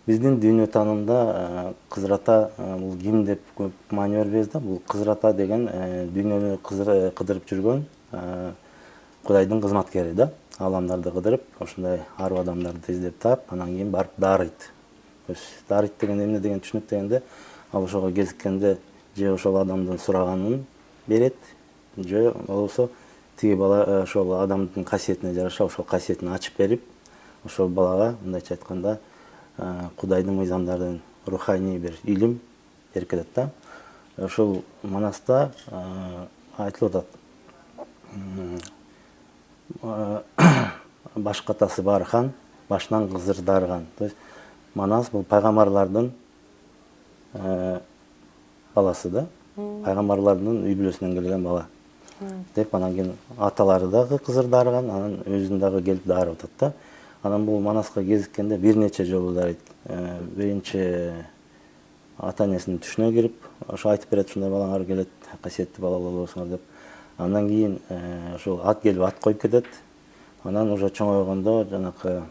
Биздин дүйнө таанымда Кызыр Ата бул ким деп көп маани бербейбиз да. Бул Кызыр Ата деген дүйнөнү кыдырып жүргөн Кудайдын кызматкери да. Аламдарды кыдырып, ошондой арып адамдарды издеп таап, анан кийин барып дарыйт. Дарыйт деген эмне деген түшүнүк дегенде, ал ошого кезиккенде же ошол адамдын сураганын берет, же болбосо тиги бала ошол адамдын касиетине жараша ошол касиетин ачып берип, ошол балага мындайча айтканда Кудайдын мыйзамдарын, руханий бир илим берип кетет да. Ошол Манаста айтылып атат. Башка атасы бар хан, башынан кызыр дарыган. То есть Манас бул пайгамбарлардын баласы да. Пайгамбарлардын үй бүлөсүнөн келген бала. Деп анан кийин аталары дагы кызыр дарыган, анан өзүн дагы келип дарып атат да. Анан бул Манаска кезиккенде бир нече жолу дарыйт. Биринчи ата энесинин түшүнө кирип, ошо айтып берет, ушундай балаңар келет, касиеттүү бала болосуңар деп. Андан кийин ошол ат келип ат коюп кетет. Анан уже чоңойгондо жанакы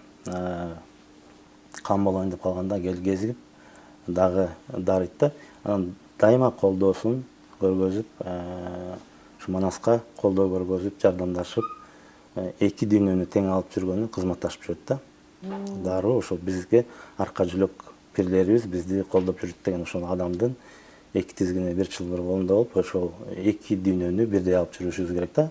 кан болоюн деп калганда келип кезигип дагы дарыйт да. Анан дайыма колдоосун көргөзүп, ушу Манаска колдоо көргөзүп, жардамдашып, эки дүйнөнү тең алып жүргөнү кызматташып жүрөт да. Дароо ошол бизге арка жүлөк пирлерибиз бизди колдоп жүрүт деген ошол адамдын эки тизгини бир чылбыр колунда болуп, ошол эки дүйнөнү бирдей алып жүрүшүбүз керек да.